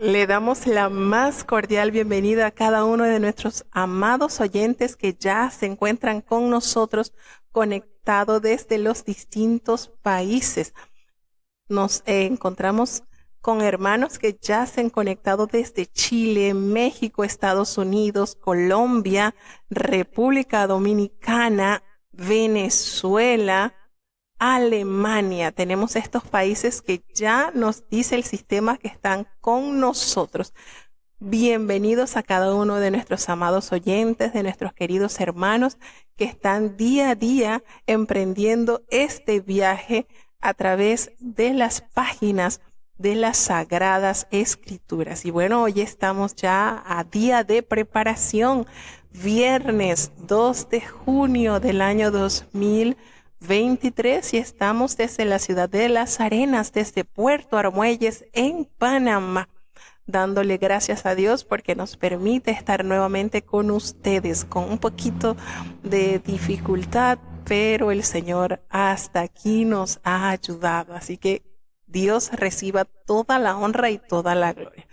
Le damos la más cordial bienvenida a cada uno de nuestros amados oyentes que ya se encuentran con nosotros conectados desde los distintos países. Nos encontramos con hermanos que ya se han conectado desde Chile, México, Estados Unidos, Colombia, República Dominicana, Venezuela, Alemania. Tenemos estos países que ya nos dice el sistema que están con nosotros. Bienvenidos a cada uno de nuestros amados oyentes, de nuestros queridos hermanos que están día a día emprendiendo este viaje a través de las páginas de las Sagradas Escrituras. Y bueno, hoy estamos ya a día de preparación, viernes 2 de junio del año 2023, y estamos desde la ciudad de Las Arenas, desde Puerto Armuelles, en Panamá, dándole gracias a Dios porque nos permite estar nuevamente con ustedes, con un poquito de dificultad, pero el Señor hasta aquí nos ha ayudado. Así que Dios reciba toda la honra y toda la gloria.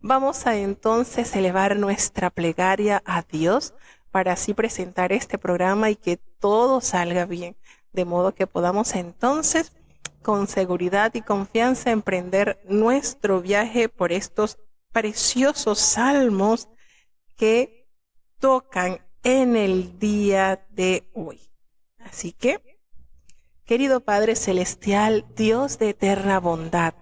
Vamos a entonces elevar nuestra plegaria a Dios para así presentar este programa y que todo salga bien, de modo que podamos entonces con seguridad y confianza emprender nuestro viaje por estos preciosos salmos que tocan en el día de hoy. Así que, querido Padre Celestial, Dios de eterna bondad,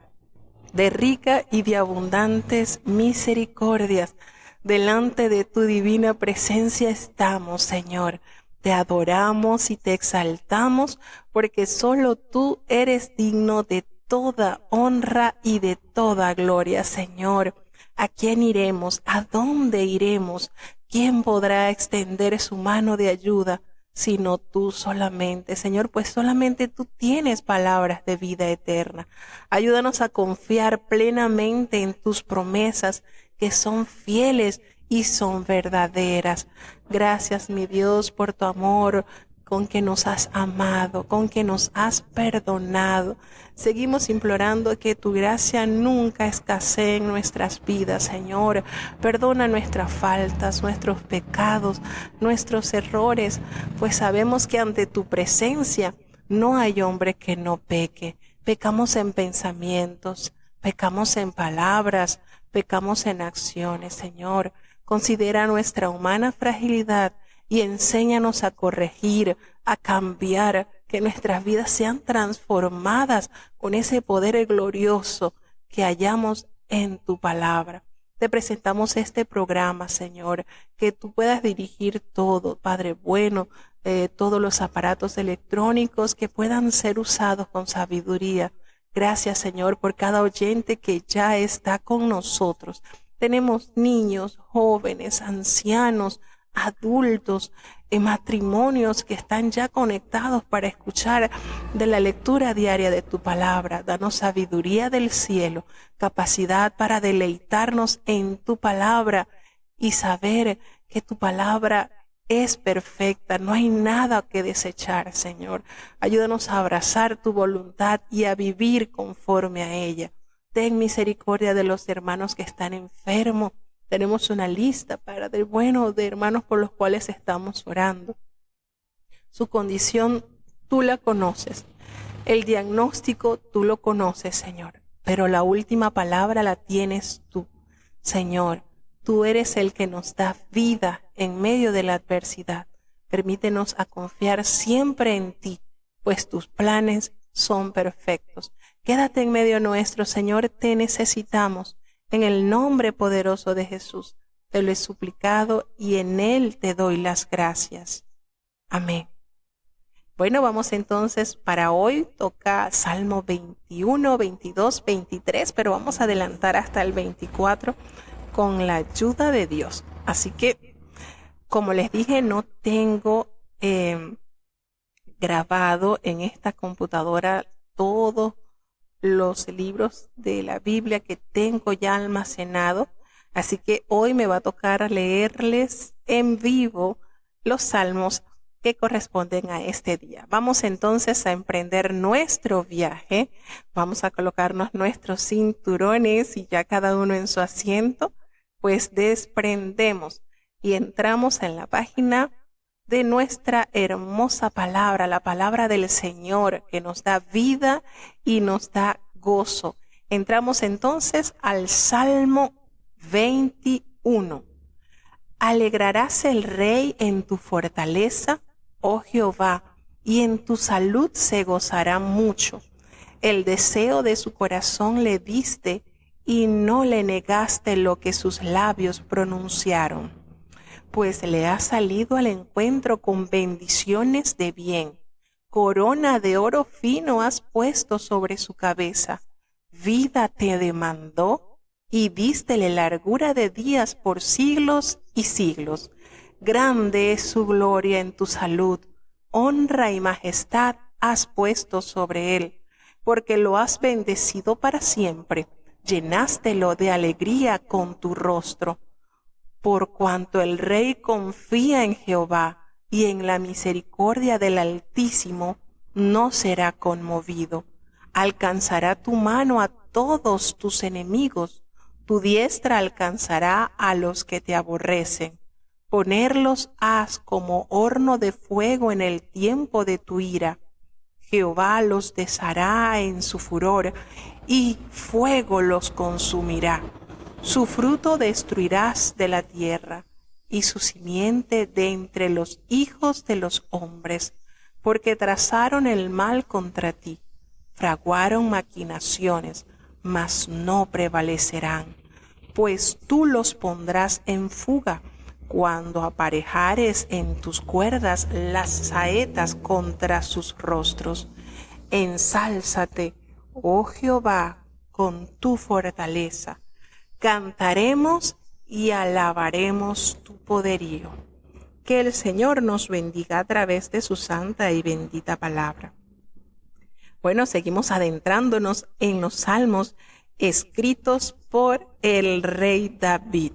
de rica y de abundantes misericordias, delante de tu divina presencia estamos, Señor. Te adoramos y te exaltamos porque solo tú eres digno de toda honra y de toda gloria, Señor. ¿A quién iremos? ¿A dónde iremos? ¿Quién podrá extender su mano de ayuda sino tú solamente, Señor? Pues solamente tú tienes palabras de vida eterna. Ayúdanos a confiar plenamente en tus promesas, que son fieles y son verdaderas. Gracias, mi Dios, por tu amor con que nos has amado, con que nos has perdonado. Seguimos implorando que tu gracia nunca escasee en nuestras vidas, Señor. Perdona nuestras faltas, nuestros pecados, nuestros errores, pues sabemos que ante tu presencia no hay hombre que no peque. Pecamos en pensamientos, pecamos en palabras, pecamos en acciones, Señor. Considera nuestra humana fragilidad y enséñanos a corregir, a cambiar, que nuestras vidas sean transformadas con ese poder glorioso que hallamos en tu palabra. Te presentamos este programa, Señor, que tú puedas dirigir todo, Padre bueno, todos los aparatos electrónicos que puedan ser usados con sabiduría. Gracias, Señor, por cada oyente que ya está con nosotros. Tenemos niños, jóvenes, ancianos, adultos, matrimonios que están ya conectados para escuchar de la lectura diaria de tu palabra. Danos sabiduría del cielo, capacidad para deleitarnos en tu palabra y saber que tu palabra es perfecta, no hay nada que desechar, Señor. Ayúdanos a abrazar tu voluntad y a vivir conforme a ella. Ten misericordia de los hermanos que están enfermos. Tenemos una lista, Padre bueno, de hermanos por los cuales estamos orando. Su condición tú la conoces. El diagnóstico tú lo conoces, Señor. Pero la última palabra la tienes tú, Señor. Tú eres el que nos da vida en medio de la adversidad. Permítenos a confiar siempre en ti, pues tus planes son perfectos. Quédate en medio nuestro, Señor, te necesitamos. En el nombre poderoso de Jesús, te lo he suplicado y en Él te doy las gracias. Amén. Bueno, vamos entonces para hoy, toca Salmo 21, 22, 23, pero vamos a adelantar hasta el 24 con la ayuda de Dios. Así que, como les dije, no tengo grabado en esta computadora todos los libros de la Biblia que tengo ya almacenado, así que hoy me va a tocar leerles en vivo los salmos que corresponden a este día. Vamos entonces a emprender nuestro viaje. Vamos a colocarnos nuestros cinturones y ya cada uno en su asiento, pues desprendemos y entramos en la página de nuestra hermosa palabra, la palabra del Señor, que nos da vida y nos da gozo. Entramos entonces al Salmo 21. Alegrarás el rey en tu fortaleza, oh Jehová, y en tu salud se gozará mucho. El deseo de su corazón le diste, y no le negaste lo que sus labios pronunciaron. Pues le has salido al encuentro con bendiciones de bien. Corona de oro fino has puesto sobre su cabeza. Vida te demandó y dístele largura de días por siglos y siglos. Grande es su gloria en tu salud. Honra y majestad has puesto sobre él, porque lo has bendecido para siempre. Llenástelo de alegría con tu rostro. Por cuanto el rey confía en Jehová y en la misericordia del Altísimo, no será conmovido. Alcanzará tu mano a todos tus enemigos, tu diestra alcanzará a los que te aborrecen. Ponerlos has como horno de fuego en el tiempo de tu ira. Jehová los deshará en su furor, y fuego los consumirá. Su fruto destruirás de la tierra, y su simiente de entre los hijos de los hombres, porque trazaron el mal contra ti, fraguaron maquinaciones, mas no prevalecerán, pues tú los pondrás en fuga, cuando aparejares en tus cuerdas las saetas contra sus rostros. Ensálzate, oh Jehová, con tu fortaleza. Cantaremos y alabaremos tu poderío. Que el Señor nos bendiga a través de su santa y bendita palabra. Bueno, seguimos adentrándonos en los salmos escritos por el rey David.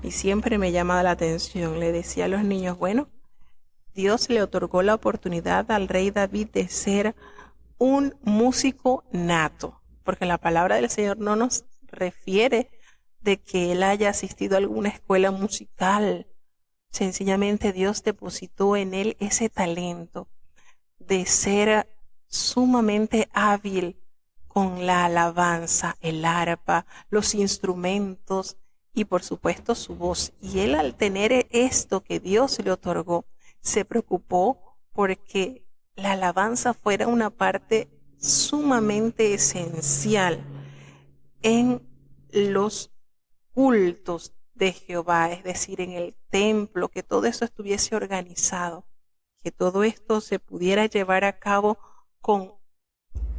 Y siempre me llama la atención, le decía a los niños, bueno, Dios le otorgó la oportunidad al rey David de ser un músico nato, porque la palabra del Señor no nos refiere de que él haya asistido a alguna escuela musical. Sencillamente Dios depositó en él ese talento de ser sumamente hábil con la alabanza, el arpa, los instrumentos y por supuesto su voz. Y él, al tener esto que Dios le otorgó, se preocupó porque la alabanza fuera una parte sumamente esencial en los cultos de Jehová, es decir, en el templo, que todo eso estuviese organizado, que todo esto se pudiera llevar a cabo con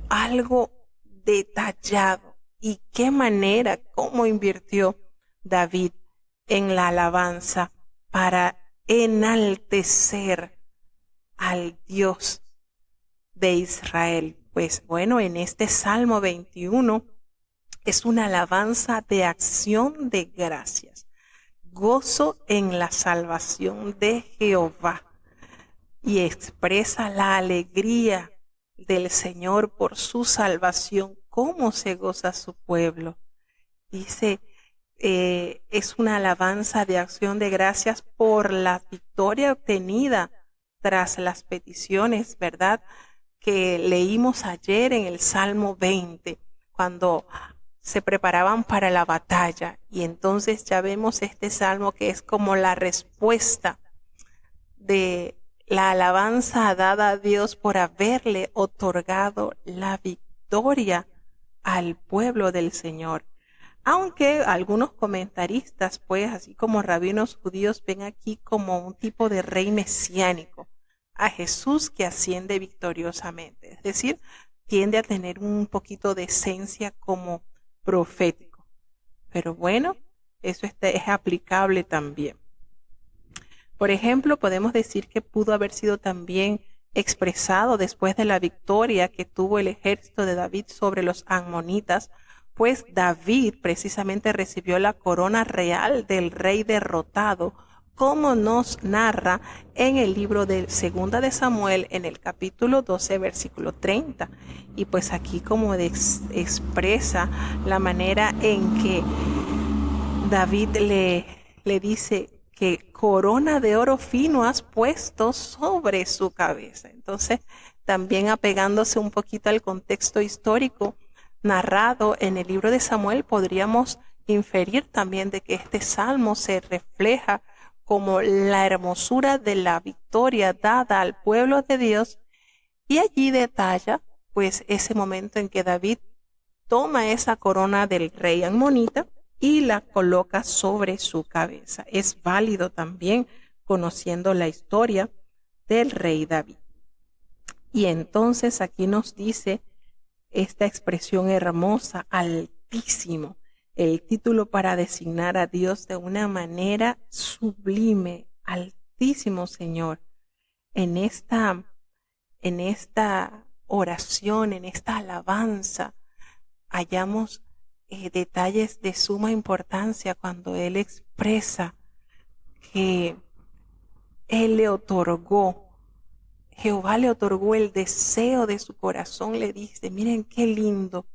algo detallado. Y qué manera, cómo invirtió David en la alabanza para enaltecer al Dios de Israel. Pues bueno, en este Salmo 21 es una alabanza de acción de gracias, gozo en la salvación de Jehová, y expresa la alegría del Señor por su salvación, cómo se goza su pueblo. Dice, es una alabanza de acción de gracias por la victoria obtenida tras las peticiones, ¿verdad?, que leímos ayer en el Salmo 20, cuando se preparaban para la batalla. Y entonces ya vemos este salmo que es como la respuesta de la alabanza dada a Dios por haberle otorgado la victoria al pueblo del Señor. Aunque algunos comentaristas, pues así como rabinos judíos, ven aquí como un tipo de rey mesiánico a Jesús que asciende victoriosamente. Es decir, tiende a tener un poquito de esencia como profético. Pero bueno, eso es aplicable también. Por ejemplo, podemos decir que pudo haber sido también expresado después de la victoria que tuvo el ejército de David sobre los amonitas, pues David precisamente recibió la corona real del rey derrotado como nos narra en el libro de Segunda de Samuel, en el capítulo 12, versículo 30. Y pues aquí como expresa la manera en que David le dice que corona de oro fino has puesto sobre su cabeza. Entonces, también apegándose un poquito al contexto histórico narrado en el libro de Samuel, podríamos inferir también de que este salmo se refleja como la hermosura de la victoria dada al pueblo de Dios, y allí detalla pues ese momento en que David toma esa corona del rey ammonita y la coloca sobre su cabeza. Es válido también conociendo la historia del rey David. Y entonces aquí nos dice esta expresión hermosa, Altísimo, el título para designar a Dios de una manera sublime. Altísimo Señor. En esta oración, en esta alabanza, hallamos detalles de suma importancia cuando Él expresa que Jehová le otorgó el deseo de su corazón. Le dice, miren qué lindo,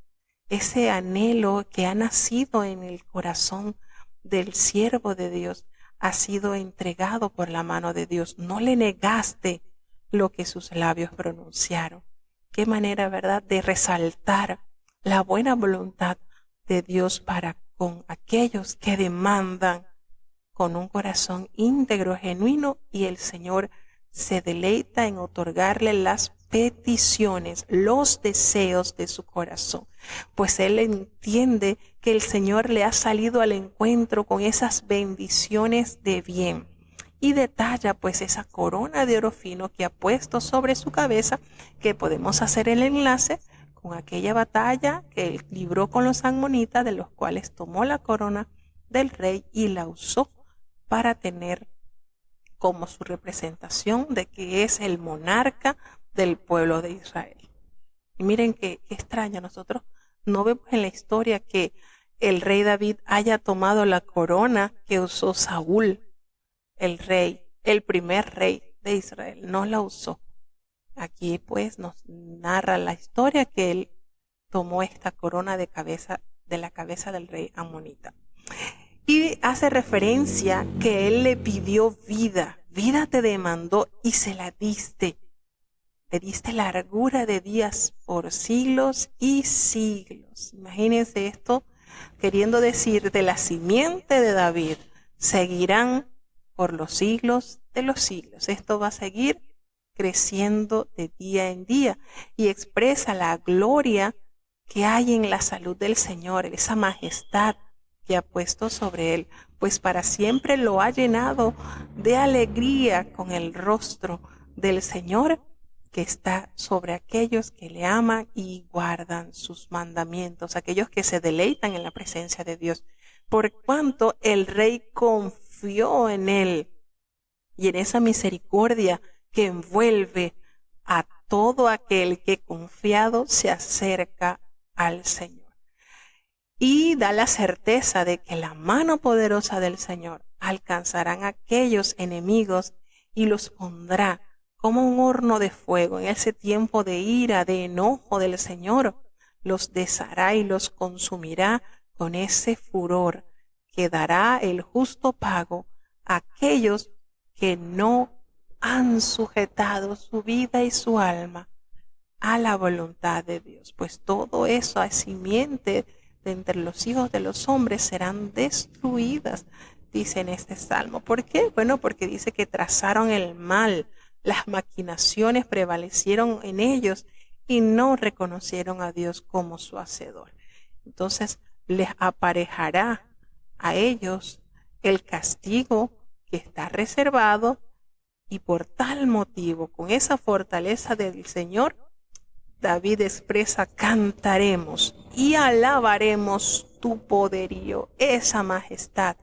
ese anhelo que ha nacido en el corazón del siervo de Dios ha sido entregado por la mano de Dios. No le negaste lo que sus labios pronunciaron. Qué manera, ¿verdad?, de resaltar la buena voluntad de Dios para con aquellos que demandan con un corazón íntegro, genuino, y el Señor se deleita en otorgarle las peticiones, los deseos de su corazón, pues Él entiende que el Señor le ha salido al encuentro con esas bendiciones de bien, y detalla pues esa corona de oro fino que ha puesto sobre su cabeza, que podemos hacer el enlace con aquella batalla que Él libró con los ammonitas, de los cuales tomó la corona del rey y la usó para tener como su representación de que es el monarca del pueblo de Israel. Y miren qué extraño, nosotros no vemos en la historia que el rey David haya tomado la corona que usó Saúl, el rey, el primer rey de Israel. No la usó. Aquí pues nos narra la historia que él tomó esta corona de la cabeza del rey ammonita. Y hace referencia que él le pidió vida te demandó y se la diste. Le diste largura de días por siglos y siglos. Imagínense esto, queriendo decir, de la simiente de David seguirán por los siglos de los siglos. Esto va a seguir creciendo de día en día y expresa la gloria que hay en la salud del Señor, esa majestad que ha puesto sobre él, pues para siempre lo ha llenado de alegría con el rostro del Señor que está sobre aquellos que le aman y guardan sus mandamientos, aquellos que se deleitan en la presencia de Dios, por cuanto el rey confió en él y en esa misericordia que envuelve a todo aquel que confiado se acerca al Señor. Y da la certeza de que la mano poderosa del Señor alcanzarán a aquellos enemigos y los pondrá como un horno de fuego. En ese tiempo de ira, de enojo del Señor, los deshará y los consumirá con ese furor que dará el justo pago a aquellos que no han sujetado su vida y su alma a la voluntad de Dios. Pues todo eso es simiente de entre los hijos de los hombres serán destruidas, dice en este salmo. ¿Por qué? Bueno, porque dice que trazaron el mal, las maquinaciones prevalecieron en ellos y no reconocieron a Dios como su hacedor. Entonces les aparejará a ellos el castigo que está reservado, y por tal motivo, con esa fortaleza del Señor, David expresa: cantaremos y alabaremos tu poderío, esa majestad,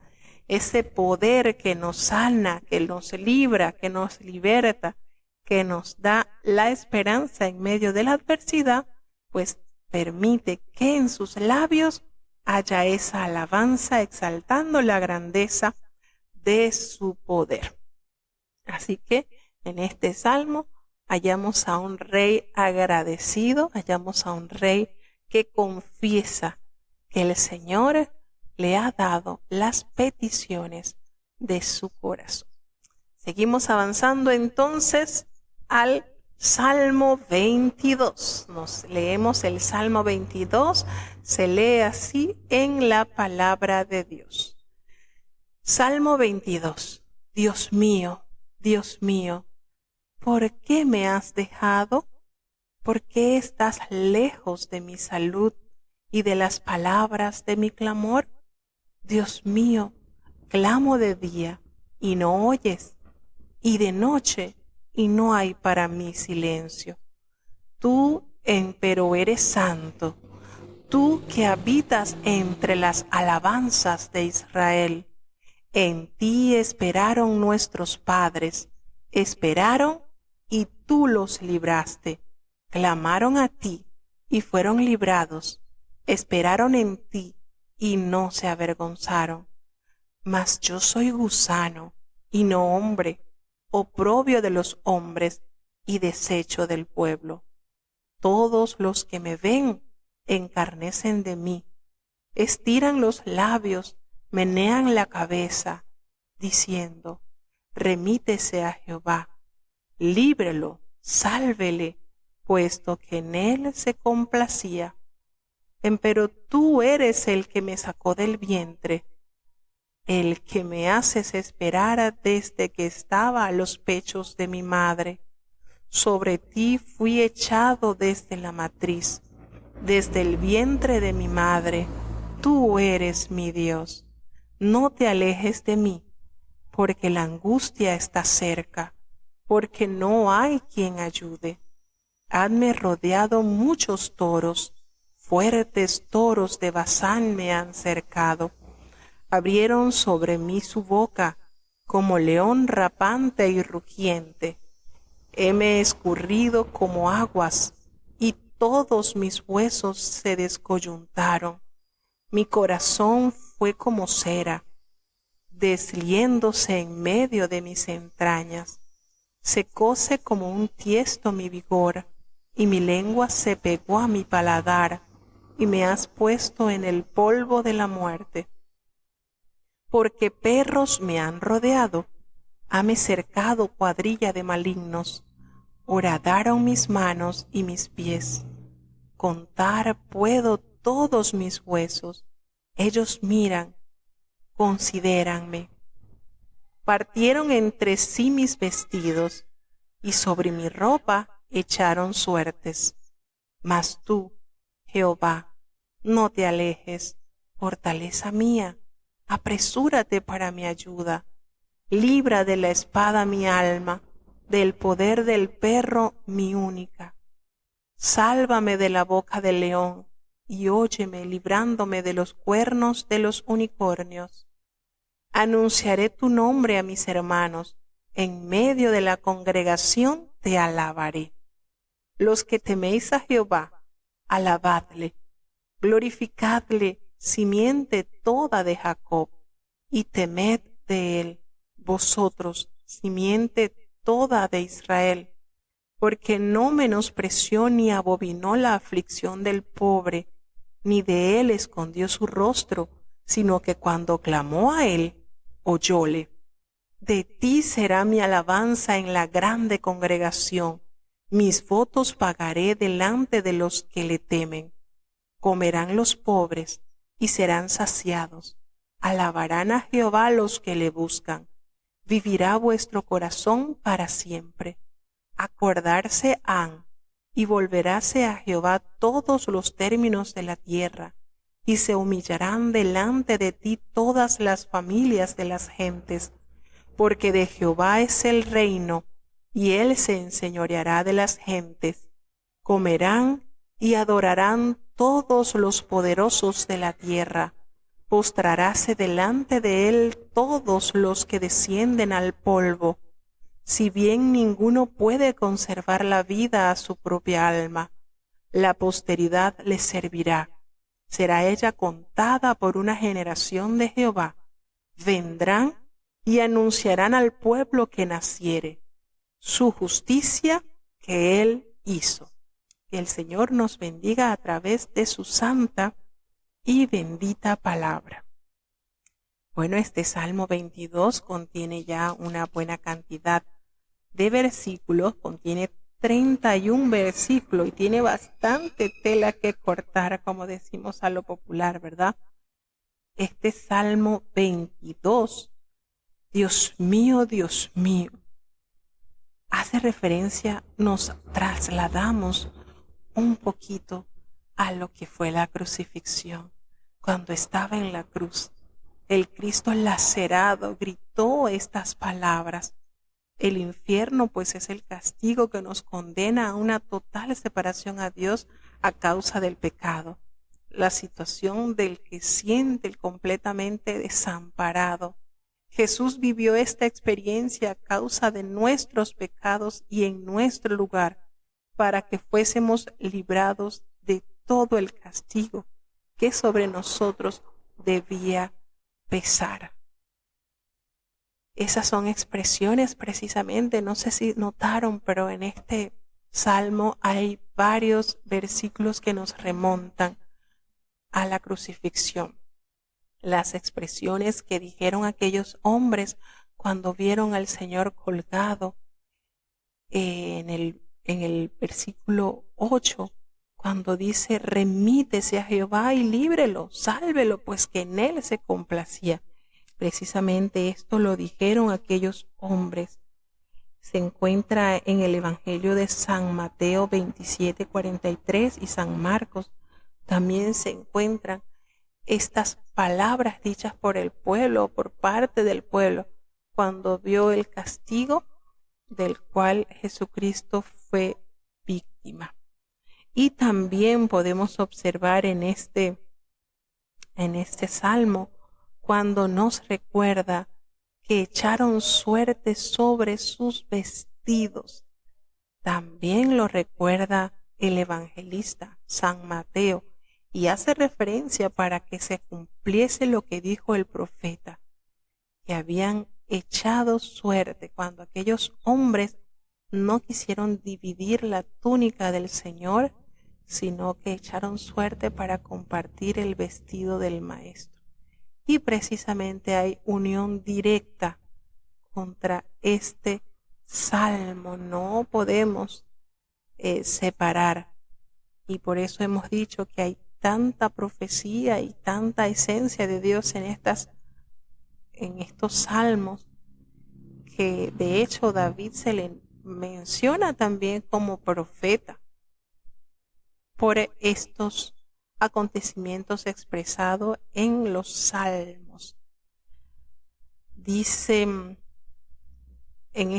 ese poder que nos sana, que nos libra, que nos liberta, que nos da la esperanza en medio de la adversidad, pues permite que en sus labios haya esa alabanza exaltando la grandeza de su poder. Así que en este salmo hallamos a un rey agradecido, hallamos a un rey que confiesa que el Señor le ha dado las peticiones de su corazón. Seguimos avanzando entonces al Salmo 22. Nos leemos el Salmo 22, se lee así en la palabra de Dios. Salmo 22. Dios mío, ¿por qué me has dejado? ¿Por qué estás lejos de mi salud y de las palabras de mi clamor? Dios mío, clamo de día y no oyes, y de noche y no hay para mí silencio. Tú, empero, eres santo, tú que habitas entre las alabanzas de Israel. En ti esperaron nuestros padres, esperaron y tú los libraste. Clamaron a ti y fueron librados, esperaron en ti y no se avergonzaron. Mas yo soy gusano y no hombre, oprobio de los hombres y desecho del pueblo. Todos los que me ven encarnecen de mí, estiran los labios, menean la cabeza, diciendo, remítese a Jehová, líbrelo, sálvele, puesto que en él se complacía. Empero tú eres el que me sacó del vientre, el que me haces esperar desde que estaba a los pechos de mi madre. Sobre ti fui echado desde la matriz, desde el vientre de mi madre. Tú eres mi Dios. No te alejes de mí, porque la angustia está cerca, porque no hay quien ayude. Hanme rodeado muchos toros, fuertes toros de Basán me han cercado. Abrieron sobre mí su boca, como león rapante y rugiente. Heme escurrido como aguas, y todos mis huesos se descoyuntaron. Mi corazón fue como cera, desliéndose en medio de mis entrañas. Secóse como un tiesto mi vigor, y mi lengua se pegó a mi paladar, y me has puesto en el polvo de la muerte. Porque perros me han rodeado, hame cercado cuadrilla de malignos, horadaron mis manos y mis pies. Contar puedo todos mis huesos, ellos miran, considéranme. Partieron entre sí mis vestidos, y sobre mi ropa echaron suertes. Mas tú, Jehová, no te alejes, fortaleza mía, apresúrate para mi ayuda. Libra de la espada mi alma, del poder del perro mi única. Sálvame de la boca del león, y óyeme librándome de los cuernos de los unicornios. Anunciaré tu nombre a mis hermanos, en medio de la congregación te alabaré. Los que teméis a Jehová, alabadle, glorificadle, simiente toda de Jacob, y temed de él, vosotros, simiente toda de Israel, porque no menospreció ni abominó la aflicción del pobre, ni de él escondió su rostro, sino que cuando clamó a él, oyóle. De ti será mi alabanza en la grande congregación, mis votos pagaré delante de los que le temen. Comerán los pobres y serán saciados, alabarán a Jehová los que le buscan. Vivirá vuestro corazón para siempre. Acordarse han, y volveráse a Jehová todos los términos de la tierra, y se humillarán delante de ti todas las familias de las gentes, porque de Jehová es el reino, y él se enseñoreará de las gentes. Comerán y adorarán todos los poderosos de la tierra. Postraráse delante de él todos los que descienden al polvo. Si bien ninguno puede conservar la vida a su propia alma, la posteridad le servirá. Será ella contada por una generación de Jehová. Vendrán y anunciarán al pueblo que naciere su justicia que él hizo. Que el Señor nos bendiga a través de su santa y bendita palabra. Bueno, este Salmo 22 contiene ya una buena cantidad de versículos, contiene 31 versículos y tiene bastante tela que cortar, como decimos a lo popular, ¿verdad? Este Salmo 22, Dios mío, hace referencia, nos trasladamos un poquito a lo que fue la crucifixión. Cuando estaba en la cruz, el Cristo lacerado gritó estas palabras. El infierno, pues, es el castigo que nos condena a una total separación a Dios a causa del pecado. La situación del que siente completamente desamparado. Jesús vivió esta experiencia a causa de nuestros pecados y en nuestro lugar, para que fuésemos librados de todo el castigo que sobre nosotros debía pesar. Esas son expresiones precisamente, no sé si notaron, pero en este salmo hay varios versículos que nos remontan a la crucifixión. Las expresiones que dijeron aquellos hombres cuando vieron al Señor colgado en el versículo 8, cuando dice: remítese a Jehová y líbrelo, sálvelo, pues que en él se complacía. Precisamente esto lo dijeron aquellos hombres. Se encuentra en el Evangelio de San Mateo 27:43 y San Marcos. También se encuentran estas palabras dichas por el pueblo, por parte del pueblo, cuando vio el castigo del cual Jesucristo fue víctima. Y también podemos observar en este salmo cuando nos recuerda que echaron suerte sobre sus vestidos. También lo recuerda el evangelista San Mateo y hace referencia para que se cumpliese lo que dijo el profeta, que habían echado suerte cuando aquellos hombres no quisieron dividir la túnica del Señor, sino que echaron suerte para compartir el vestido del Maestro. Y precisamente hay unión directa contra este salmo. No podemos separar. Y por eso hemos dicho que hay tanta profecía y tanta esencia de Dios en estos salmos, que de hecho David se le menciona también como profeta por estos acontecimientos expresados en los salmos. Dice en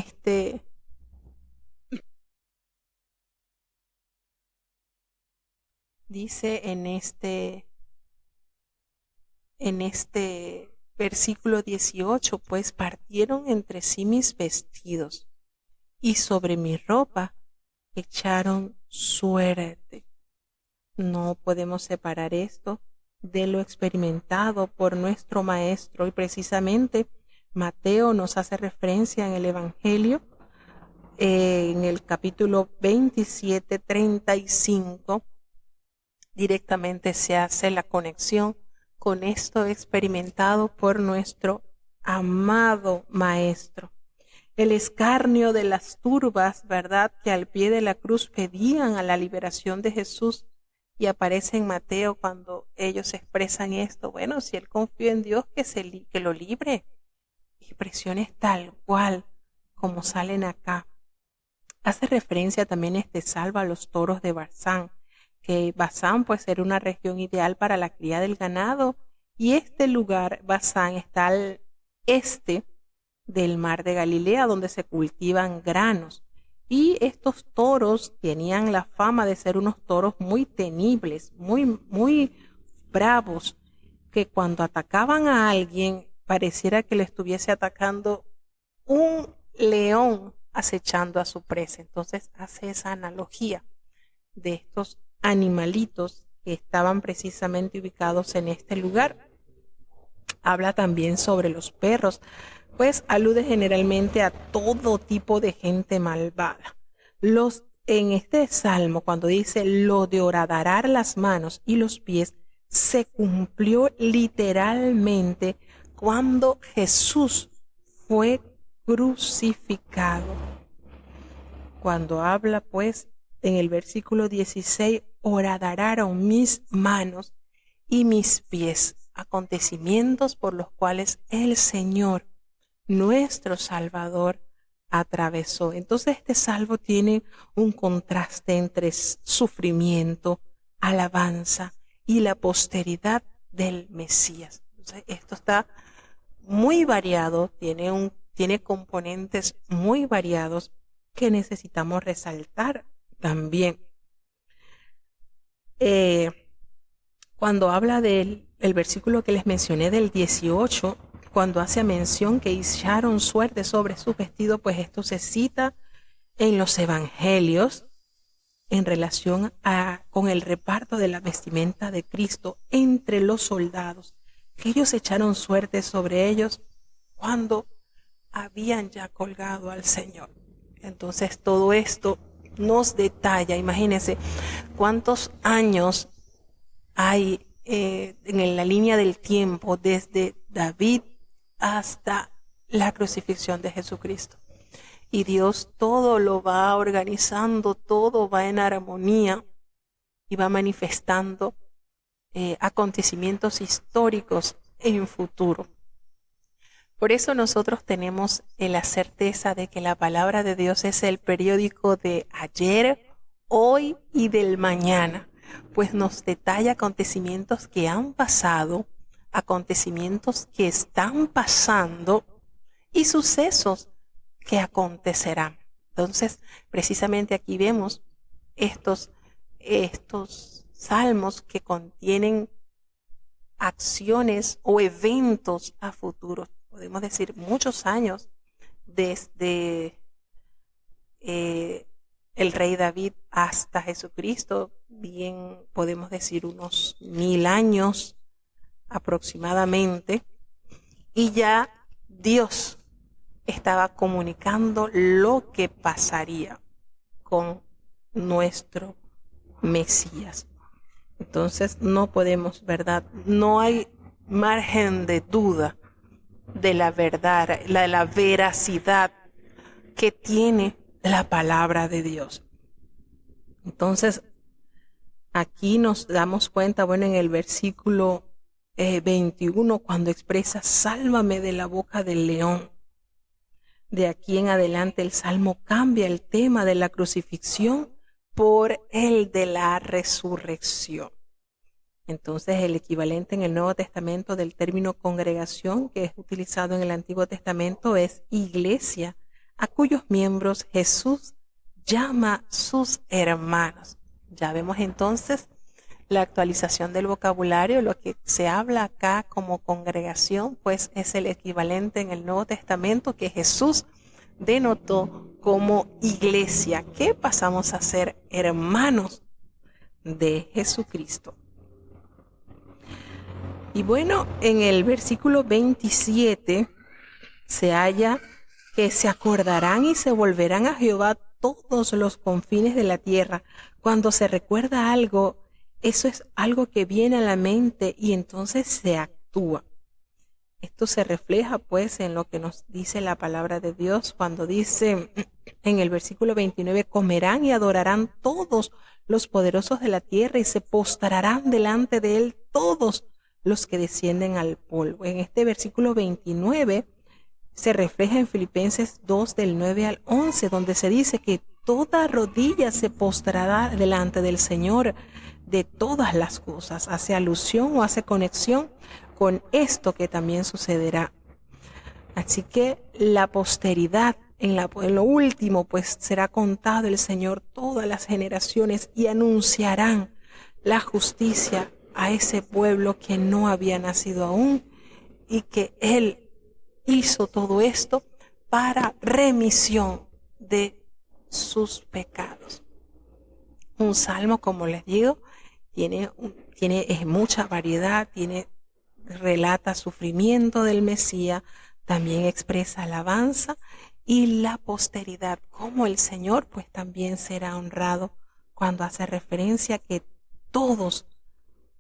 este versículo 18, pues partieron entre sí mis vestidos y sobre mi ropa echaron suerte. No podemos separar esto de lo experimentado por nuestro Maestro, y precisamente Mateo nos hace referencia en el Evangelio, en el capítulo 27, 35, directamente se hace la conexión con esto experimentado por nuestro amado Maestro. El escarnio de las turbas, ¿verdad?, que al pie de la cruz pedían a la liberación de Jesús, y aparece en Mateo cuando ellos expresan esto. Bueno, si él confía en Dios, que lo libre. Expresiones tal cual como salen acá. Hace referencia también este salmo a los toros de Basán, que Basán pues era una región ideal para la cría del ganado, y este lugar, Basán, está al este del mar de Galilea, donde se cultivan granos. Y estos toros tenían la fama de ser unos toros muy temibles, muy bravos, que cuando atacaban a alguien pareciera que le estuviese atacando un león acechando a su presa. Entonces hace esa analogía de estos animalitos que estaban precisamente ubicados en este lugar. Habla también sobre los perros, pues alude generalmente a todo tipo de gente malvada. En este salmo, cuando dice lo de horadar las manos y los pies, se cumplió literalmente cuando Jesús fue crucificado. Cuando habla, pues, en el versículo 16, horadaron mis manos y mis pies, acontecimientos por los cuales el Señor, nuestro Salvador, atravesó. Entonces este salmo tiene un contraste entre sufrimiento, alabanza y la posteridad del Mesías. Entonces esto está muy variado, tiene componentes muy variados que necesitamos resaltar también. Cuando habla del versículo que les mencioné del 18, cuando hace mención que echaron suerte sobre sus vestidos, pues esto se cita en los evangelios en relación con el reparto de la vestimenta de Cristo entre los soldados, que ellos echaron suerte sobre ellos cuando habían ya colgado al Señor. Entonces todo esto nos detalla, imagínense cuántos años hay en la línea del tiempo desde David hasta la crucifixión de Jesucristo. Y Dios todo lo va organizando, todo va en armonía y va manifestando acontecimientos históricos en futuro. Por eso nosotros tenemos la certeza de que la palabra de Dios es el periódico de ayer, hoy y del mañana, pues nos detalla acontecimientos que han pasado, acontecimientos que están pasando y sucesos que acontecerán. Entonces, precisamente aquí vemos estos salmos que contienen acciones o eventos a futuro. Podemos decir muchos años desde el rey David hasta Jesucristo, bien podemos decir unos 1000 años aproximadamente, y ya Dios estaba comunicando lo que pasaría con nuestro Mesías. Entonces no podemos, ¿verdad? No hay margen de duda de la verdad, de la veracidad que tiene la palabra de Dios. Entonces, aquí nos damos cuenta, bueno, en el versículo 21, cuando expresa, sálvame de la boca del león. De aquí en adelante el Salmo cambia el tema de la crucifixión por el de la resurrección. Entonces el equivalente en el Nuevo Testamento del término congregación que es utilizado en el Antiguo Testamento es iglesia, a cuyos miembros Jesús llama sus hermanos. Ya vemos entonces la actualización del vocabulario. Lo que se habla acá como congregación, pues es el equivalente en el Nuevo Testamento que Jesús denotó como iglesia, que pasamos a ser hermanos de Jesucristo. Y bueno, en el versículo 27 se halla que se acordarán y se volverán a Jehová todos los confines de la tierra. Cuando se recuerda algo, eso es algo que viene a la mente y entonces se actúa. Esto se refleja pues en lo que nos dice la palabra de Dios cuando dice en el versículo 29, comerán y adorarán todos los poderosos de la tierra y se postrarán delante de él todos los que descienden al polvo. En este versículo 29 se refleja en Filipenses 2 del 9 al 11, donde se dice que toda rodilla se postrará delante del Señor de todas las cosas. Hace alusión o hace conexión con esto que también sucederá. Así que la posteridad, en lo último, pues será contado el Señor todas las generaciones y anunciarán la justicia a ese pueblo que no había nacido aún y que Él hizo todo esto para remisión de sus pecados. Un salmo, como les digo, tiene mucha variedad, relata sufrimiento del Mesías, También expresa alabanza y la posteridad, como el Señor pues también será honrado cuando hace referencia a que todos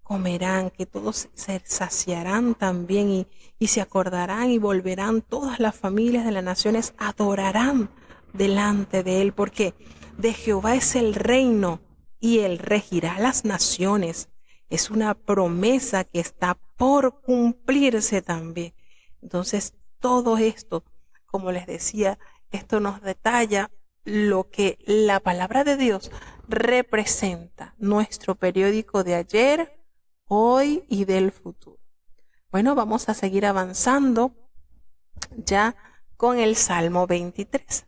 comerán, que todos se saciarán también y se acordarán y volverán, todas las familias de las naciones adorarán delante de Él, porque de Jehová es el reino y Él regirá las naciones. Es una promesa que está por cumplirse también. Entonces, todo esto, como les decía, esto nos detalla lo que la palabra de Dios representa, nuestro periódico de ayer, hoy y del futuro. Bueno, vamos a seguir avanzando ya con el Salmo 23.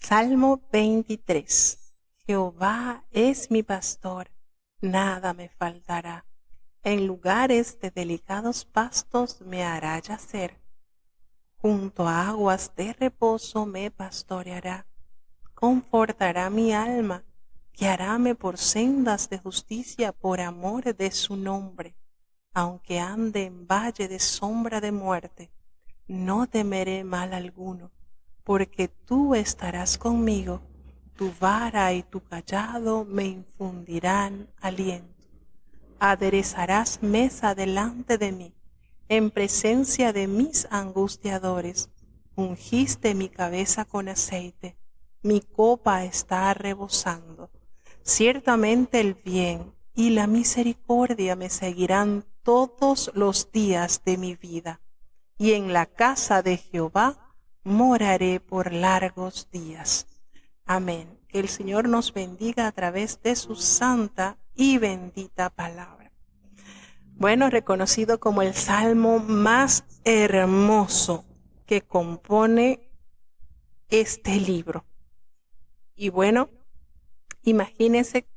Salmo 23. Jehová es mi pastor, nada me faltará. En lugares de delicados pastos me hará yacer. Junto a aguas de reposo me pastoreará. Confortará mi alma, guiaráme por sendas de justicia por amor de su nombre. Aunque ande en valle de sombra de muerte, no temeré mal alguno, porque tú estarás conmigo, tu vara y tu cayado me infundirán aliento. Aderezarás mesa delante de mí, en presencia de mis angustiadores. Ungiste mi cabeza con aceite, mi copa está rebosando. Ciertamente el bien y la misericordia me seguirán todos los días de mi vida, y en la casa de Jehová moraré por largos días. Amén. Que el Señor nos bendiga a través de su santa y bendita palabra. Bueno, reconocido como el salmo más hermoso que compone este libro. Y bueno, imagínense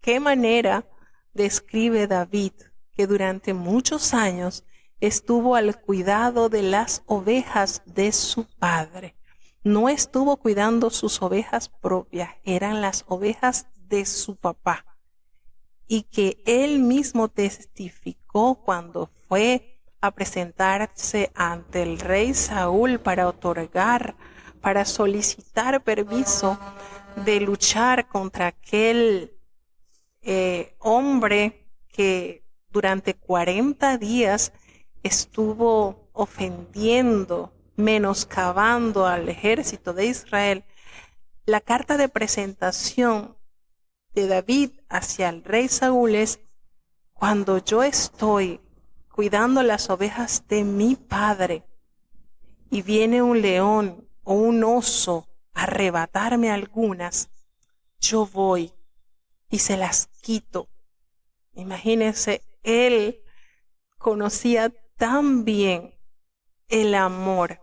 qué manera describe David, que durante muchos años estuvo al cuidado de las ovejas de su padre. No estuvo cuidando sus ovejas propias, eran las ovejas de su papá. Y que él mismo testificó cuando fue a presentarse ante el rey Saúl para solicitar permiso de luchar contra aquel hombre que durante 40 días estuvo ofendiendo, menoscabando al ejército de Israel. La carta de presentación de David hacia el rey Saúl es: cuando yo estoy cuidando las ovejas de mi padre y viene un león o un oso a arrebatarme algunas, yo voy y se las quito. Imagínense, él conocía tan bien el amor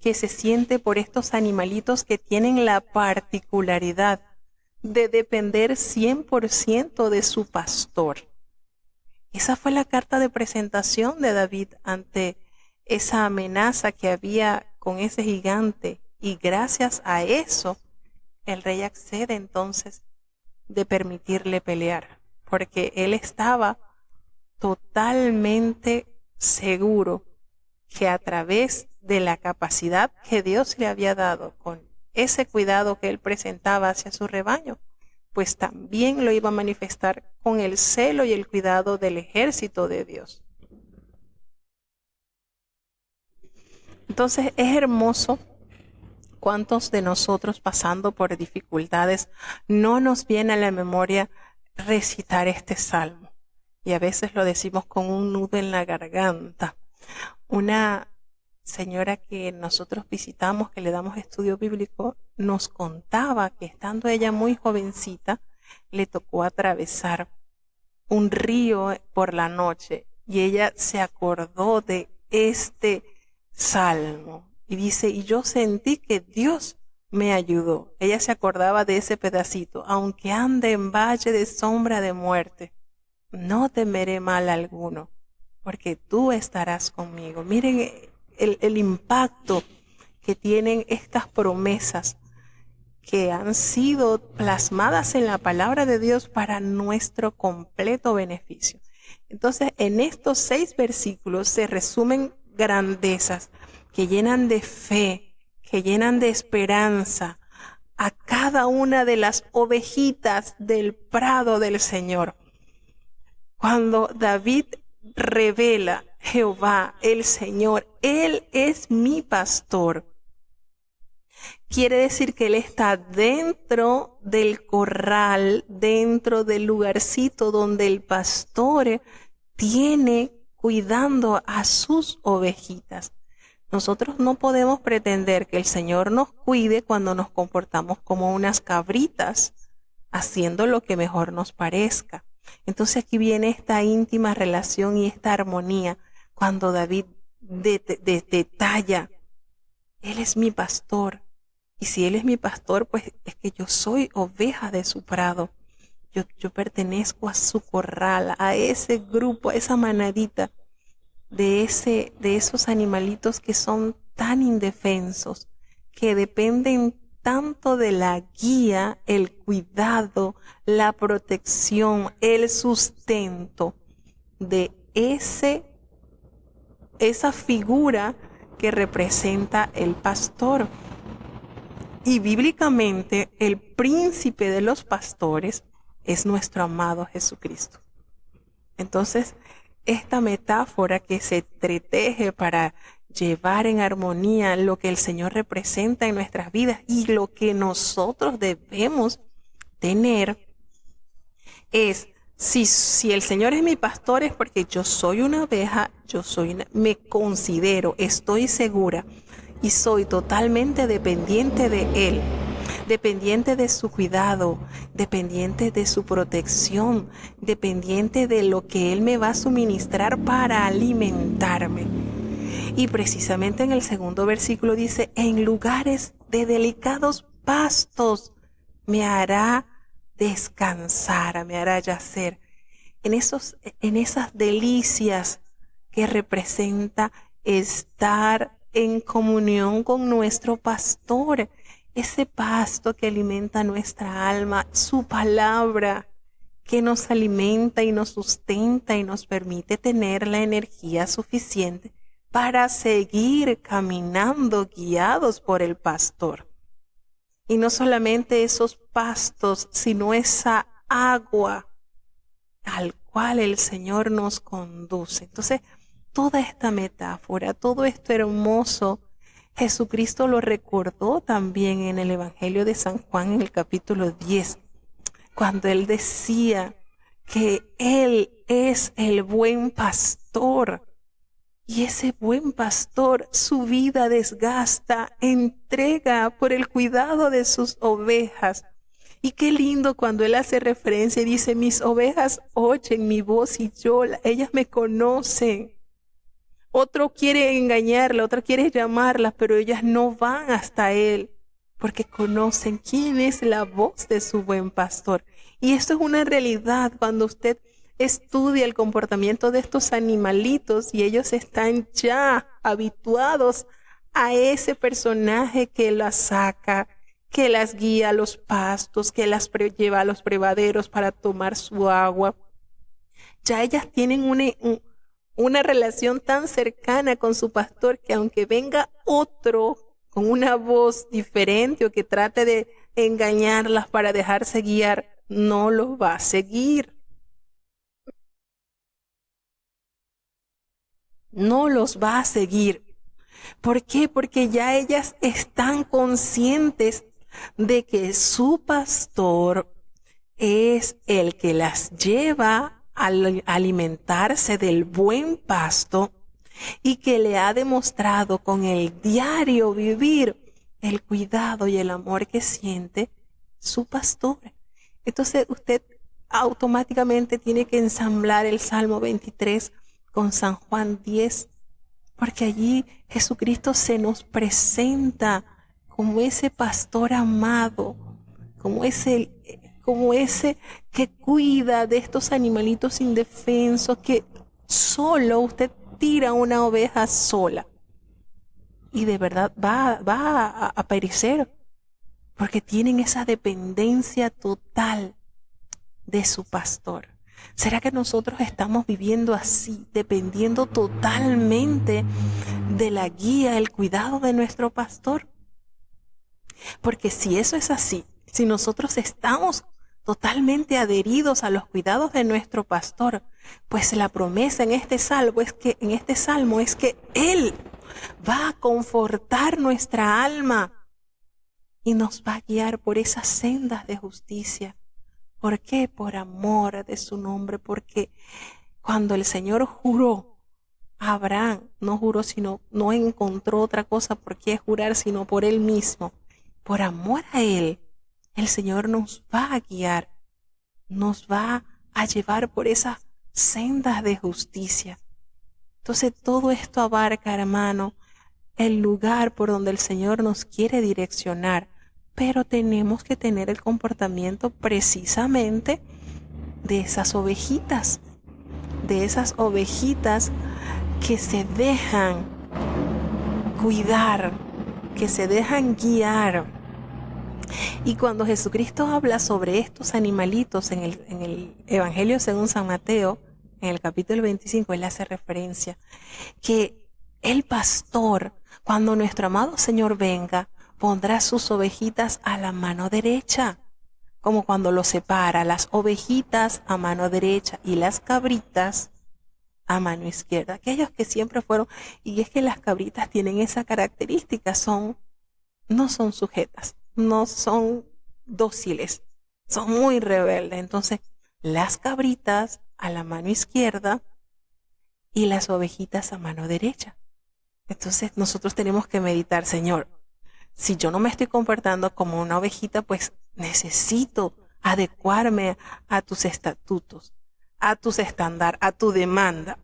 que se siente por estos animalitos que tienen la particularidad de depender 100% de su pastor. Esa fue la carta de presentación de David ante esa amenaza que había con ese gigante, y gracias a eso el rey accede entonces de permitirle pelear, porque él estaba totalmente seguro que a través de la capacidad que Dios le había dado con ese cuidado que él presentaba hacia su rebaño, pues también lo iba a manifestar con el celo y el cuidado del ejército de Dios. Entonces es hermoso cuántos de nosotros pasando por dificultades no nos viene a la memoria recitar este salmo. Y a veces lo decimos con un nudo en la garganta. Una señora que nosotros visitamos, que le damos estudio bíblico, nos contaba que estando ella muy jovencita, le tocó atravesar un río por la noche y ella se acordó de este salmo y dice: y yo sentí que Dios me ayudó. Ella se acordaba de ese pedacito: aunque ande en valle de sombra de muerte, no temeré mal alguno, porque tú estarás conmigo. Miren el impacto que tienen estas promesas que han sido plasmadas en la palabra de Dios para nuestro completo beneficio. Entonces, en estos 6 versículos se resumen grandezas que llenan de fe, que llenan de esperanza a cada una de las ovejitas del prado del Señor. Cuando David revela Jehová, el Señor, Él es mi pastor, quiere decir que Él está dentro del corral, dentro del lugarcito donde el pastor tiene cuidando a sus ovejitas. Nosotros no podemos pretender que el Señor nos cuide cuando nos comportamos como unas cabritas, haciendo lo que mejor nos parezca. Entonces aquí viene esta íntima relación y esta armonía cuando David detalla, Él es mi pastor. Y si Él es mi pastor, pues es que yo soy oveja de su prado. Yo pertenezco a su corral, a ese grupo, a esa manadita de esos animalitos que son tan indefensos, que dependen tanto de la guía, el cuidado, la protección, el sustento de esa figura que representa el pastor. Y bíblicamente el príncipe de los pastores es nuestro amado Jesucristo. Entonces, esta metáfora que se entreteje para llevar en armonía lo que el Señor representa en nuestras vidas y lo que nosotros debemos tener es, si el Señor es mi pastor es porque yo soy una oveja, me considero, estoy segura y soy totalmente dependiente de Él, dependiente de su cuidado, dependiente de su protección, dependiente de lo que Él me va a suministrar para alimentarme. Y precisamente en el segundo versículo dice, en lugares de delicados pastos me hará descansar, me hará yacer. En esas delicias que representa estar en comunión con nuestro pastor, ese pasto que alimenta nuestra alma, su palabra que nos alimenta y nos sustenta y nos permite tener la energía suficiente para seguir caminando guiados por el pastor. Y no solamente esos pastos, sino esa agua al cual el Señor nos conduce. Entonces, toda esta metáfora, todo esto hermoso, Jesucristo lo recordó también en el Evangelio de San Juan en el capítulo 10, cuando Él decía que Él es el buen pastor. Y ese buen pastor su vida desgasta, entrega por el cuidado de sus ovejas. Y qué lindo cuando Él hace referencia y dice, mis ovejas oyen mi voz y ellas me conocen. Otro quiere engañarla, otro quiere llamarla, pero ellas no van hasta Él porque conocen quién es la voz de su buen pastor. Y esto es una realidad cuando usted estudia el comportamiento de estos animalitos y ellos están ya habituados a ese personaje que las saca, que las guía a los pastos, que las lleva a los brevaderos para tomar su agua. Ya ellas tienen una relación tan cercana con su pastor que aunque venga otro con una voz diferente o que trate de engañarlas para dejarse guiar, no los va a seguir. No los va a seguir. ¿Por qué? Porque ya ellas están conscientes de que su pastor es el que las lleva a alimentarse del buen pasto y que le ha demostrado con el diario vivir el cuidado y el amor que siente su pastor. Entonces usted automáticamente tiene que ensamblar el Salmo 23 con San Juan 10, porque allí Jesucristo se nos presenta como ese pastor amado, como ese que cuida de estos animalitos indefensos, que solo usted tira una oveja sola y de verdad va a perecer, porque tienen esa dependencia total de su pastor. ¿Será que nosotros estamos viviendo así, dependiendo totalmente de la guía, el cuidado de nuestro pastor? Porque si eso es así, si nosotros estamos totalmente adheridos a los cuidados de nuestro pastor, pues la promesa en este salmo es que Él va a confortar nuestra alma y nos va a guiar por esas sendas de justicia. ¿Por qué? Por amor de su nombre, porque cuando el Señor juró, Abraham no juró no encontró otra cosa por qué jurar sino por Él mismo. Por amor a Él, el Señor nos va a guiar, nos va a llevar por esas sendas de justicia. Entonces todo esto abarca, hermano, el lugar por donde el Señor nos quiere direccionar, pero tenemos que tener el comportamiento precisamente de esas ovejitas que se dejan cuidar, que se dejan guiar. Y cuando Jesucristo habla sobre estos animalitos en el Evangelio según San Mateo, en el capítulo 25, Él hace referencia que el pastor, cuando nuestro amado Señor venga, pondrá sus ovejitas a la mano derecha, como cuando lo separa, las ovejitas a mano derecha y las cabritas a mano izquierda. Aquellos que siempre fueron, y es que las cabritas tienen esa característica, no son sujetas, no son dóciles, son muy rebeldes. Entonces, las cabritas a la mano izquierda y las ovejitas a mano derecha. Entonces, nosotros tenemos que meditar, Señor, si yo no me estoy comportando como una ovejita, pues necesito adecuarme a tus estatutos, a tus estándares, a tu demanda.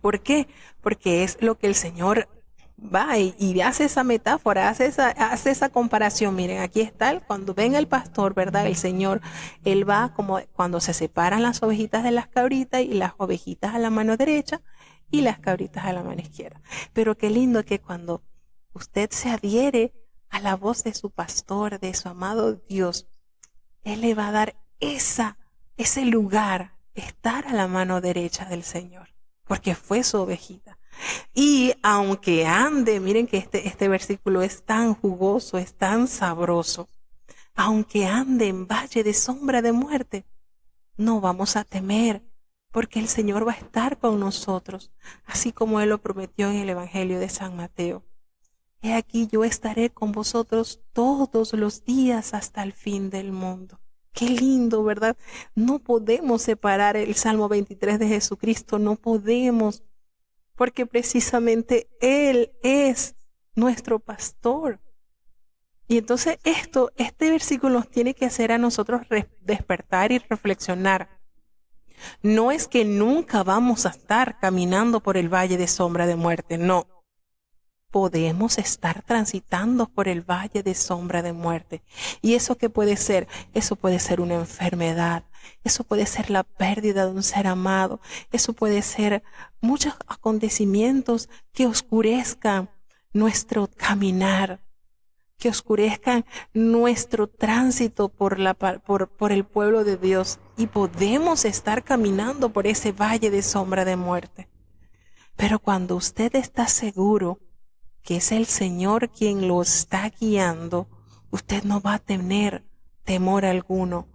¿Por qué? Porque es lo que el Señor va y hace esa metáfora, hace esa comparación. Miren, aquí está, cuando venga el pastor, ¿verdad? El Señor, Él va como cuando se separan las ovejitas de las cabritas y las ovejitas a la mano derecha y las cabritas a la mano izquierda. Pero qué lindo que cuando usted se adhiere a la voz de su pastor, de su amado Dios, Él le va a dar ese lugar, estar a la mano derecha del Señor, porque fue su ovejita. Y aunque ande, miren que este versículo es tan jugoso, es tan sabroso, aunque ande en valle de sombra de muerte, no vamos a temer, porque el Señor va a estar con nosotros, así como Él lo prometió en el Evangelio de San Mateo. He aquí yo estaré con vosotros todos los días hasta el fin del mundo. Qué lindo, ¿verdad? No podemos separar el Salmo 23 de Jesucristo, no podemos, porque precisamente Él es nuestro pastor. Y entonces este versículo nos tiene que hacer a nosotros despertar y reflexionar. No es que nunca vamos a estar caminando por el valle de sombra de muerte, no. Podemos estar transitando por el valle de sombra de muerte. ¿Y eso qué puede ser? Eso puede ser una enfermedad. Eso puede ser la pérdida de un ser amado. Eso puede ser muchos acontecimientos que oscurezcan nuestro caminar, que oscurezcan nuestro tránsito por el pueblo de Dios. Y podemos estar caminando por ese valle de sombra de muerte. Pero cuando usted está seguro que es el Señor quien lo está guiando, usted no va a tener temor alguno,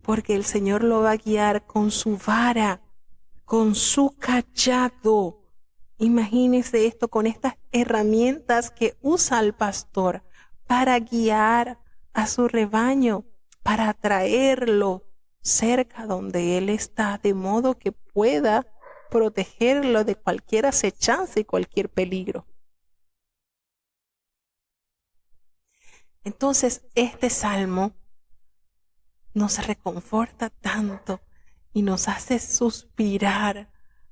porque el Señor lo va a guiar con su vara, con su cayado. Imagínese esto, con estas herramientas que usa el pastor para guiar a su rebaño, para traerlo cerca donde Él está, de modo que pueda protegerlo de cualquier acechanza y cualquier peligro. Entonces, este salmo nos reconforta tanto y nos hace suspirar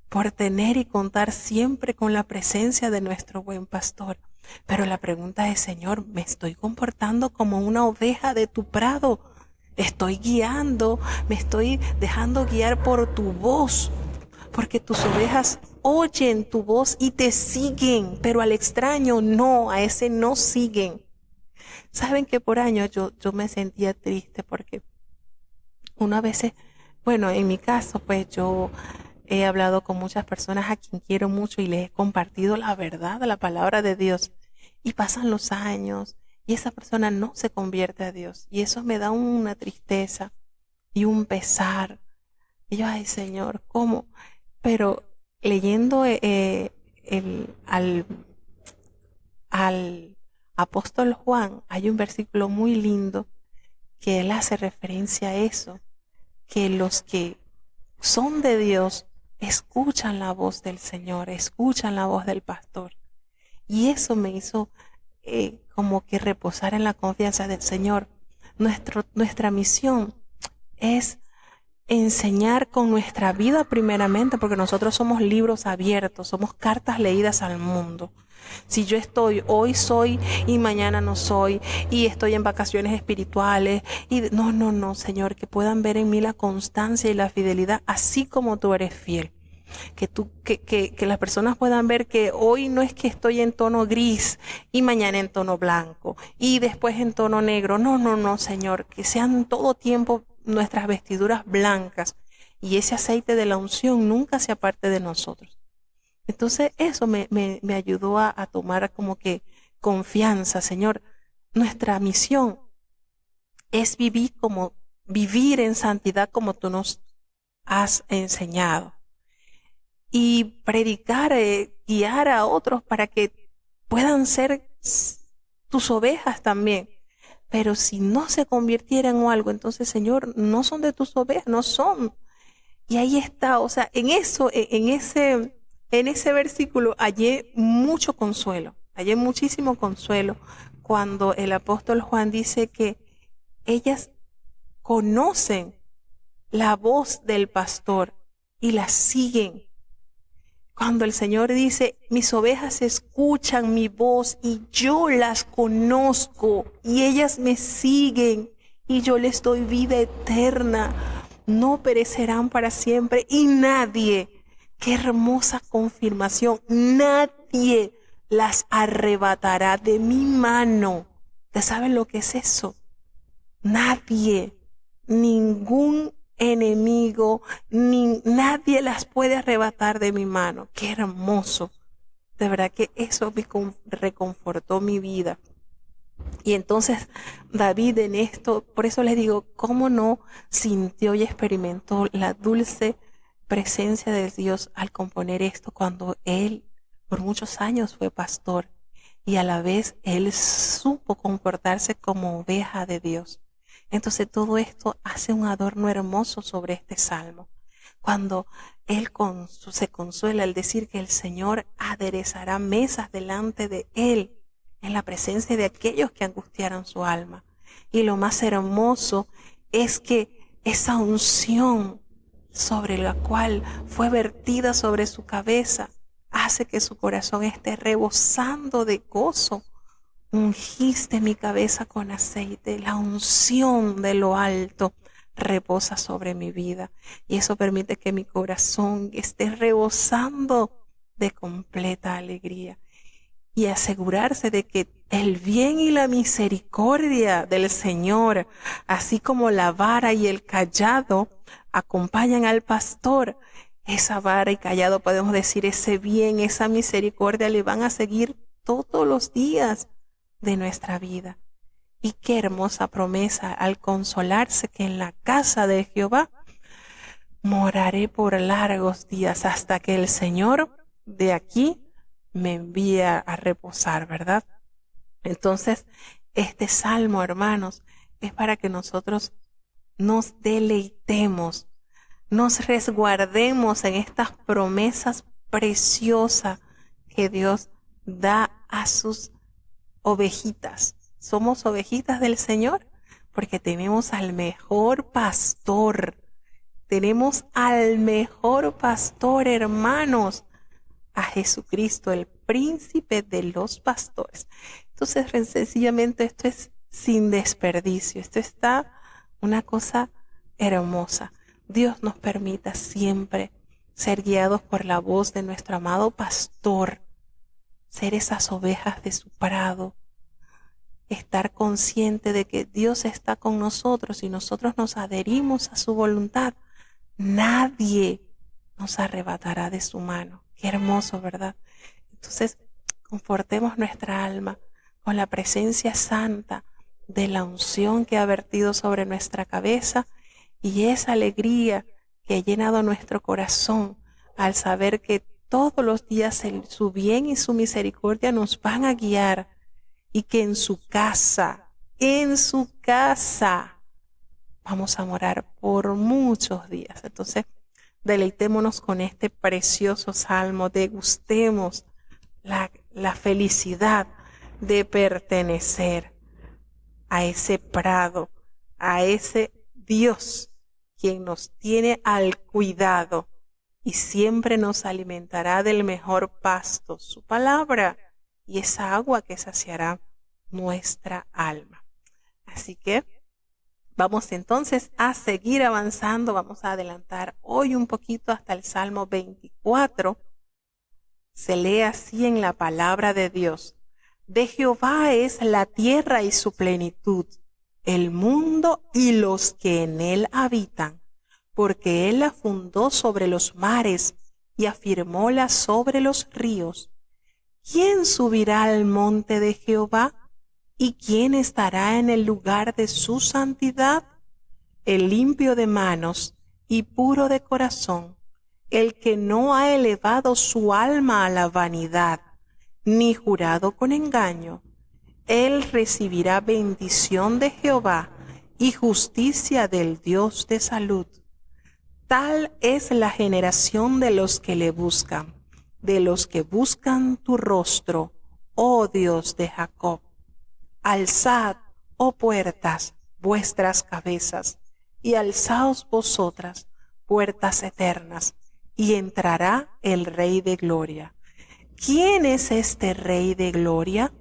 por tener y contar siempre con la presencia de nuestro buen pastor. Pero la pregunta es, Señor, ¿me estoy comportando como una oveja de tu prado? ¿Estoy guiando? ¿Me estoy dejando guiar por tu voz? Porque tus ovejas oyen tu voz y te siguen, pero al extraño no, a ese no siguen. Saben que por años yo me sentía triste porque uno a veces, bueno, en mi caso, pues yo he hablado con muchas personas a quien quiero mucho y les he compartido la verdad, la palabra de Dios. Y pasan los años y esa persona no se convierte a Dios. Y eso me da una tristeza y un pesar. Y yo, ay Señor, ¿cómo? Pero leyendo al apóstol Juan, hay un versículo muy lindo que él hace referencia a eso, que los que son de Dios escuchan la voz del Señor, escuchan la voz del pastor. Y eso me hizo como que reposar en la confianza del Señor. Nuestra misión es enseñar con nuestra vida primeramente, porque nosotros somos libros abiertos, somos cartas leídas al mundo. Si yo hoy soy y mañana no soy, y estoy en vacaciones espirituales, y no, Señor, que puedan ver en mí la constancia y la fidelidad, así como tú eres fiel. Que las personas puedan ver que hoy no es que estoy en tono gris y mañana en tono blanco y después en tono negro. No, Señor, que sean todo tiempo nuestras vestiduras blancas y ese aceite de la unción nunca se aparte de nosotros. Entonces eso me ayudó a tomar como que confianza, Señor. Nuestra misión es vivir en santidad como tú nos has enseñado. Y predicar, guiar a otros para que puedan ser tus ovejas también. Pero si no se convirtieran en algo, entonces, Señor, no son de tus ovejas, no son. Y ahí está, o sea, en ese versículo hallé mucho consuelo, hallé muchísimo consuelo cuando el apóstol Juan dice que ellas conocen la voz del pastor y la siguen. Cuando el Señor dice, mis ovejas escuchan mi voz y yo las conozco y ellas me siguen y yo les doy vida eterna, no perecerán para siempre y nadie, qué hermosa confirmación, nadie las arrebatará de mi mano. ¿Ustedes saben lo que es eso? Nadie, ningún enemigo, nadie las puede arrebatar de mi mano. Qué hermoso. De verdad que eso me reconfortó mi vida. Y entonces David en esto, por eso les digo, cómo no sintió y experimentó la dulce presencia de Dios al componer esto cuando él por muchos años fue pastor y a la vez él supo comportarse como oveja de Dios. Entonces todo esto hace un adorno hermoso sobre este salmo. Cuando él se consuela al decir que el Señor aderezará mesas delante de él en la presencia de aquellos que angustiaron su alma. Y lo más hermoso es que esa unción sobre la cual fue vertida sobre su cabeza hace que su corazón esté rebosando de gozo. Ungiste mi cabeza con aceite, la unción de lo alto reposa sobre mi vida y eso permite que mi corazón esté rebosando de completa alegría y asegurarse de que el bien y la misericordia del Señor, así como la vara y el cayado acompañan al pastor, esa vara y cayado, podemos decir, ese bien, esa misericordia le van a seguir todos los días de nuestra vida. Y qué hermosa promesa al consolarse que en la casa de Jehová moraré por largos días hasta que el Señor de aquí me envíe a reposar, ¿verdad? Entonces, este salmo, hermanos, es para que nosotros nos deleitemos, nos resguardemos en estas promesas preciosas que Dios da a sus ovejitas. Somos ovejitas del Señor porque tenemos al mejor pastor. Tenemos al mejor pastor, hermanos, a Jesucristo, el príncipe de los pastores. Entonces, sencillamente esto es sin desperdicio. Esto está una cosa hermosa. Dios nos permita siempre ser guiados por la voz de nuestro amado pastor, ser esas ovejas de su prado, estar consciente de que Dios está con nosotros y nosotros nos adherimos a su voluntad, nadie nos arrebatará de su mano. Qué hermoso, ¿verdad? Entonces, confortemos nuestra alma con la presencia santa de la unción que ha vertido sobre nuestra cabeza y esa alegría que ha llenado nuestro corazón al saber que todos los días su bien y su misericordia nos van a guiar y que en su casa, vamos a morar por muchos días. Entonces, deleitémonos con este precioso salmo, degustemos la felicidad de pertenecer a ese prado, a ese Dios quien nos tiene al cuidado y siempre nos alimentará del mejor pasto, su palabra y esa agua que saciará nuestra alma. Así que vamos entonces a seguir avanzando, vamos a adelantar hoy un poquito hasta el Salmo 24. Se lee así en la palabra de Dios: de Jehová es la tierra y su plenitud, el mundo y los que en él habitan, porque él la fundó sobre los mares y afirmóla sobre los ríos. ¿Quién subirá al monte de Jehová? ¿Y quién estará en el lugar de su santidad? El limpio de manos y puro de corazón, el que no ha elevado su alma a la vanidad, ni jurado con engaño. Él recibirá bendición de Jehová y justicia del Dios de salud. Tal es la generación de los que le buscan, de los que buscan tu rostro, oh Dios de Jacob. Alzad, oh puertas, vuestras cabezas, y alzaos vosotras, puertas eternas, y entrará el Rey de Gloria. ¿Quién es este Rey de Gloria?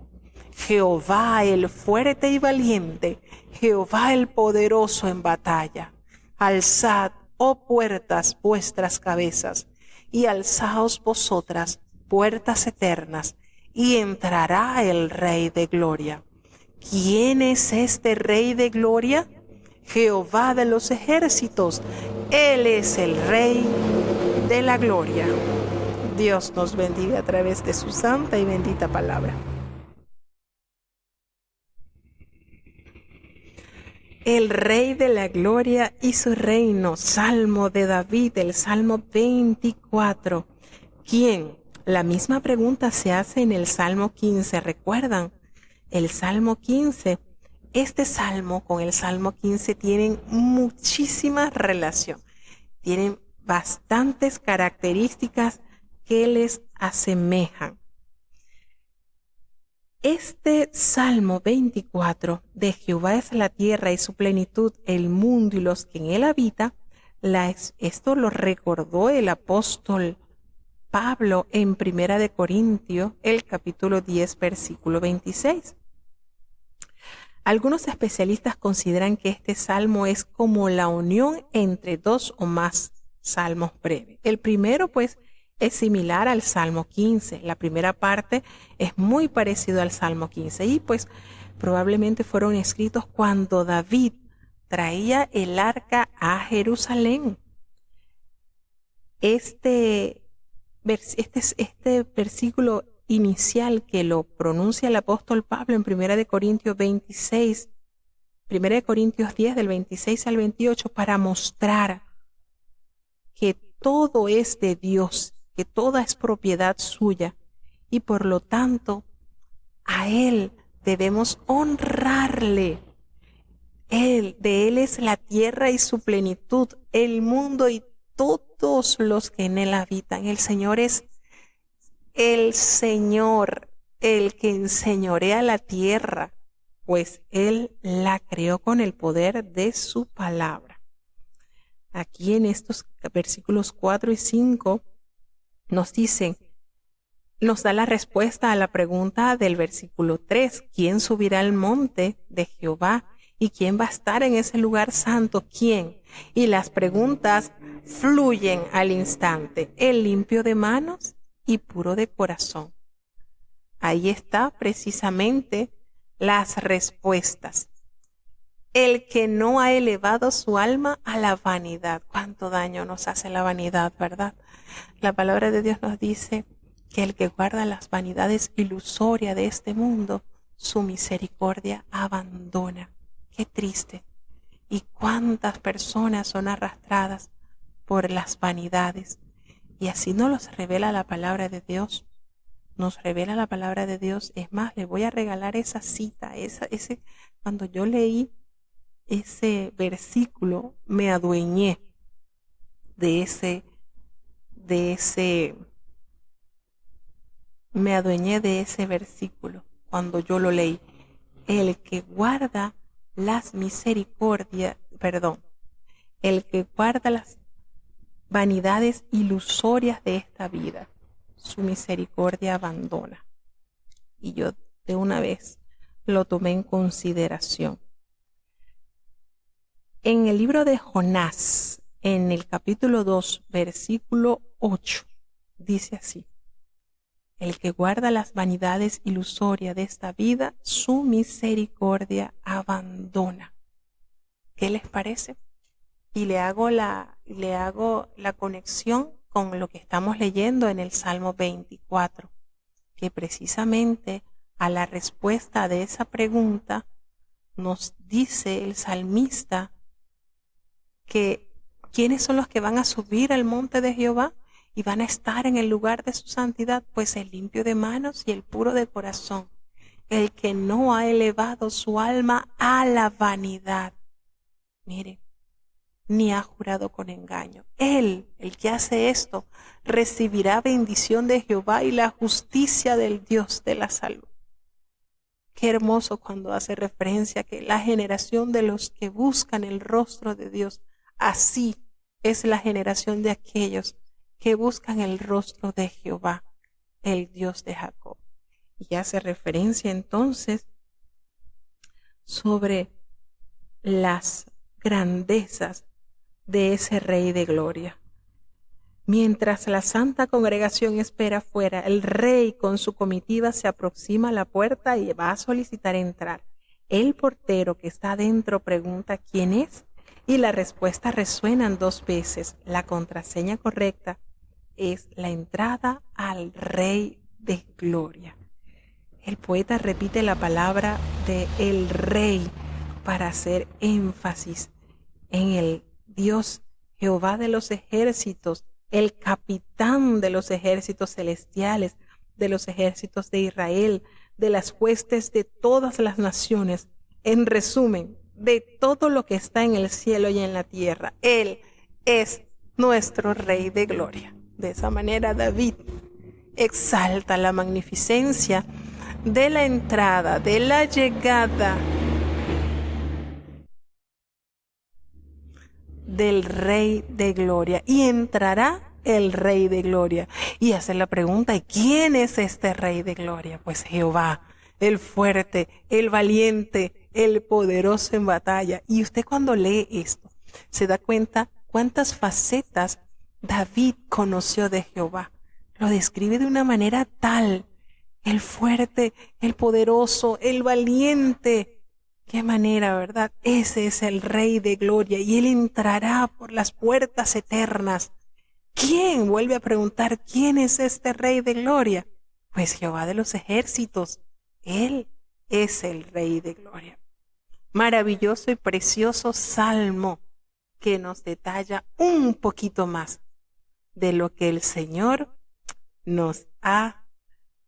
Jehová el fuerte y valiente, Jehová el poderoso en batalla. Alzad, oh puertas, vuestras cabezas, y alzaos vosotras, puertas eternas, y entrará el Rey de Gloria. ¿Quién es este Rey de Gloria? Jehová de los ejércitos, Él es el Rey de la Gloria. Dios nos bendiga a través de su santa y bendita palabra. El Rey de la Gloria y su reino, Salmo de David, el Salmo 24. ¿Quién? La misma pregunta se hace en el Salmo 15, ¿recuerdan? El Salmo 15, este Salmo con el Salmo 15 tienen muchísima relación, tienen bastantes características que les asemejan. Este Salmo 24, de Jehová es la tierra y su plenitud, el mundo y los que en él habitan, esto lo recordó el apóstol Pablo en 1 Corintios, el capítulo 10, versículo 26. Algunos especialistas consideran que este salmo es como la unión entre dos o más salmos breves. El primero, pues, es similar al Salmo 15. La primera parte es muy parecido al Salmo 15 y pues probablemente fueron escritos cuando David traía el arca a Jerusalén. Este versículo inicial que lo pronuncia el apóstol Pablo en 1 Corintios 26, 1 Corintios 10 del 26 al 28 para mostrar que todo es de Dios, que toda es propiedad suya y por lo tanto a Él debemos honrarle. De Él es la tierra y su plenitud, el mundo y todos los que en Él habitan. El Señor es el Señor, el que enseñorea la tierra, pues Él la creó con el poder de su palabra. Aquí en estos versículos 4 y 5 nos da la respuesta a la pregunta del versículo 3. ¿Quién subirá al monte de Jehová? ¿Y quién va a estar en ese lugar santo? ¿Quién? Y las preguntas fluyen al instante. El limpio de manos y puro de corazón. Ahí está precisamente las respuestas. El que no ha elevado su alma a la vanidad. ¿Cuánto daño nos hace la vanidad, verdad? La palabra de Dios nos dice que el que guarda las vanidades ilusorias de este mundo, su misericordia abandona. Qué triste. Y cuántas personas son arrastradas por las vanidades. Y así nos los revela la palabra de Dios. Nos revela la palabra de Dios. Es más, le voy a regalar esa cita. Cuando yo leí ese versículo, me adueñé de ese versículo cuando yo lo leí. El que guarda las vanidades ilusorias de esta vida, su misericordia abandona. Y yo de una vez lo tomé en consideración. En el libro de Jonás, en el capítulo 2, versículo 8, dice así: el que guarda las vanidades ilusorias de esta vida, su misericordia abandona. ¿Qué les parece? Y le hago la conexión con lo que estamos leyendo en el Salmo 24, que precisamente a la respuesta de esa pregunta nos dice el salmista que ¿quiénes son los que van a subir al monte de Jehová y van a estar en el lugar de su santidad? Pues el limpio de manos y el puro de corazón, el que no ha elevado su alma a la vanidad. Mire, ni ha jurado con engaño. Él, el que hace esto, recibirá bendición de Jehová y la justicia del Dios de la salud. Qué hermoso cuando hace referencia a que la generación de los que buscan el rostro de Dios, así es la generación de aquellos que buscan el rostro de Jehová, el Dios de Jacob. Y hace referencia entonces sobre las grandezas de ese Rey de Gloria. Mientras la santa congregación espera fuera, el rey con su comitiva se aproxima a la puerta y va a solicitar entrar. El portero que está adentro pregunta ¿quién es? Y la respuesta resuenan 2 veces. La contraseña correcta es la entrada al Rey de Gloria. El poeta repite la palabra de el Rey para hacer énfasis en el Dios Jehová de los ejércitos, el capitán de los ejércitos celestiales, de los ejércitos de Israel, de las huestes de todas las naciones. En resumen, de todo lo que está en el cielo y en la tierra. Él es nuestro Rey de Gloria. De esa manera David exalta la magnificencia de la entrada, de la llegada del Rey de Gloria. Y entrará el Rey de Gloria. Y hace la pregunta, ¿y quién es este Rey de Gloria? Pues Jehová, el fuerte, el valiente, el poderoso en batalla. Y usted cuando lee esto, se da cuenta cuántas facetas David conoció de Jehová. Lo describe de una manera tal: el fuerte, el poderoso, el valiente. Qué manera, ¿verdad? Ese es el Rey de Gloria y Él entrará por las puertas eternas. ¿Quién? Vuelve a preguntar, ¿quién es este Rey de Gloria? Pues Jehová de los ejércitos. Él es el Rey de Gloria. Maravilloso y precioso salmo que nos detalla un poquito más de lo que el Señor nos ha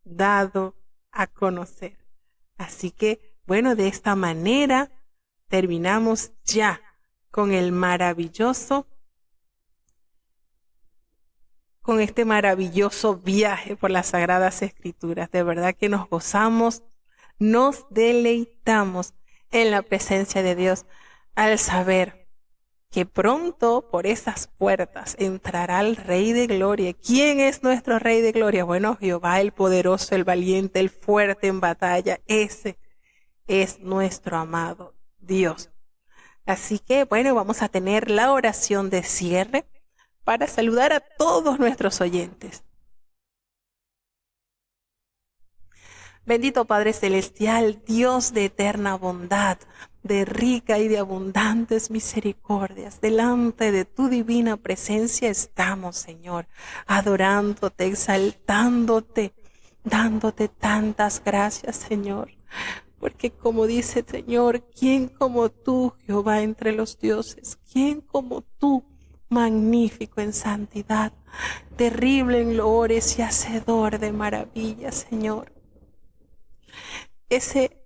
dado a conocer. Así que, bueno, de esta manera terminamos ya con este maravilloso viaje por las Sagradas Escrituras. De verdad que nos gozamos, nos deleitamos en la presencia de Dios al saber que pronto por esas puertas entrará el Rey de Gloria. ¿Quién es nuestro Rey de Gloria? Bueno, Jehová, el poderoso, el valiente, el fuerte en batalla. Ese es nuestro amado Dios. Así que, bueno, vamos a tener la oración de cierre para saludar a todos nuestros oyentes. Bendito Padre Celestial, Dios de eterna bondad, de rica y de abundantes misericordias, delante de tu divina presencia estamos, Señor, adorándote, exaltándote, dándote tantas gracias, Señor. Porque como dice el Señor, ¿quién como tú, Jehová, entre los dioses? ¿Quién como tú, magnífico en santidad, terrible en loores y hacedor de maravillas, Señor? Ese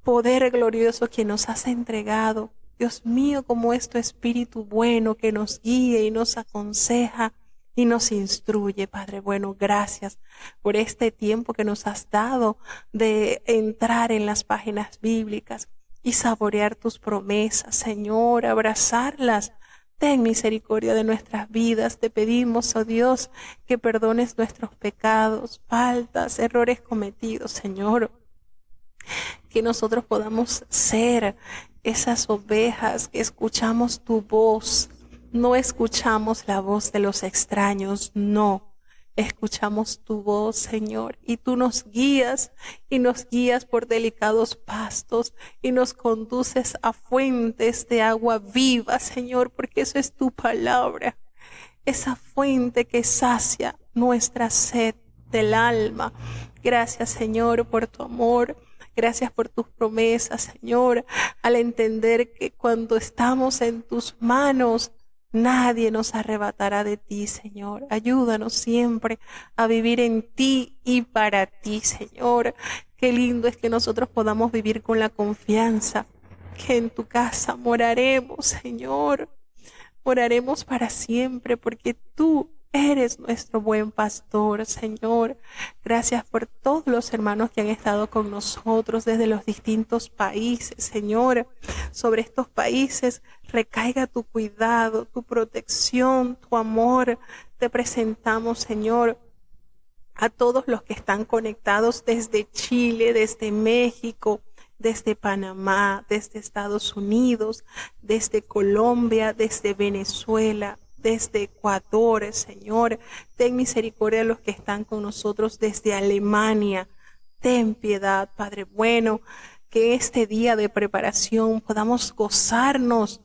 poder glorioso que nos has entregado, Dios mío, como es tu Espíritu bueno que nos guíe y nos aconseja y nos instruye, Padre bueno. Gracias por este tiempo que nos has dado de entrar en las páginas bíblicas y saborear tus promesas, Señor, abrazarlas. Ten misericordia de nuestras vidas. Te pedimos, oh Dios, que perdones nuestros pecados, faltas, errores cometidos, Señor. Que nosotros podamos ser esas ovejas que escuchamos tu voz. No escuchamos la voz de los extraños, no. Escuchamos tu voz, Señor, y tú nos guías por delicados pastos y nos conduces a fuentes de agua viva, Señor, porque eso es tu palabra. Esa fuente que sacia nuestra sed del alma. Gracias, Señor, por tu amor. Gracias por tus promesas, Señor, al entender que cuando estamos en tus manos, nadie nos arrebatará de ti, Señor. Ayúdanos siempre a vivir en ti y para ti, Señor. Qué lindo es que nosotros podamos vivir con la confianza que en tu casa moraremos, Señor. Moraremos para siempre porque tú eres nuestro buen pastor, Señor. Gracias por todos los hermanos que han estado con nosotros desde los distintos países, Señor. Sobre estos países recaiga tu cuidado, tu protección, tu amor. Te presentamos, Señor, a todos los que están conectados desde Chile, desde México, desde Panamá, desde Estados Unidos, desde Colombia, desde Venezuela, desde Ecuador, Señor. Ten misericordia de los que están con nosotros desde Alemania. Ten piedad, Padre bueno, que este día de preparación podamos gozarnos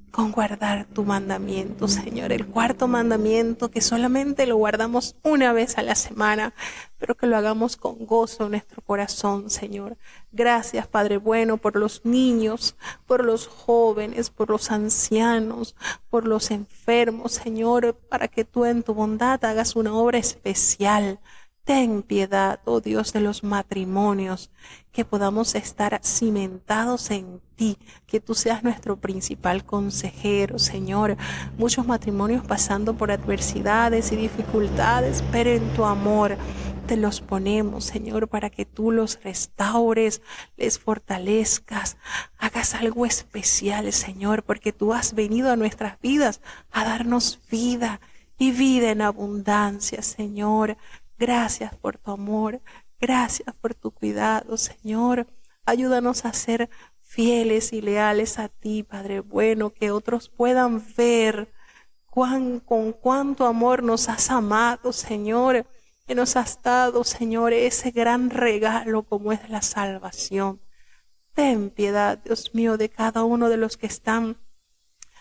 con guardar tu mandamiento, Señor. El cuarto mandamiento que solamente lo guardamos una vez a la semana, pero que lo hagamos con gozo en nuestro corazón, Señor. Gracias, Padre bueno, por los niños, por los jóvenes, por los ancianos, por los enfermos, Señor, para que tú en tu bondad hagas una obra especial. Ten piedad, oh Dios, de los matrimonios, que podamos estar cimentados en ti, que tú seas nuestro principal consejero, Señor. Muchos matrimonios pasando por adversidades y dificultades, pero en tu amor te los ponemos, Señor, para que tú los restaures, les fortalezcas, hagas algo especial, Señor, porque tú has venido a nuestras vidas a darnos vida y vida en abundancia, Señor. Gracias por tu amor, gracias por tu cuidado, Señor. Ayúdanos a ser fieles y leales a ti, Padre bueno, que otros puedan ver con cuánto amor nos has amado, Señor, que nos has dado, Señor, ese gran regalo como es la salvación. Ten piedad, Dios mío, de cada uno de los que están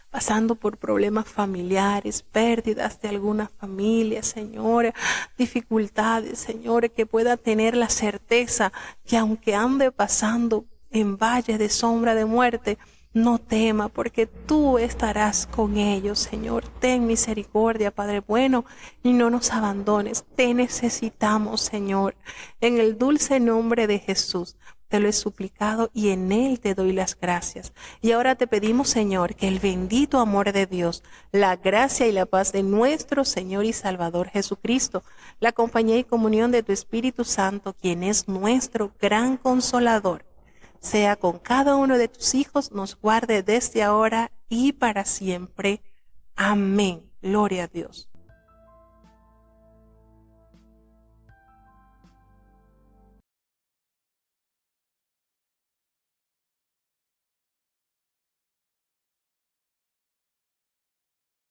pasando por problemas familiares, pérdidas de alguna familia, Señor, dificultades, Señor, que pueda tener la certeza que aunque ande pasando en valles de sombra de muerte, no tema, porque tú estarás con ellos, Señor. Ten misericordia, Padre bueno, y no nos abandones. Te necesitamos, Señor. En el dulce nombre de Jesús te lo he suplicado y en él te doy las gracias. Y ahora te pedimos, Señor, que el bendito amor de Dios, la gracia y la paz de nuestro Señor y Salvador Jesucristo, la compañía y comunión de tu Espíritu Santo, quien es nuestro gran consolador, sea con cada uno de tus hijos, nos guarde desde ahora y para siempre. Amén. Gloria a Dios.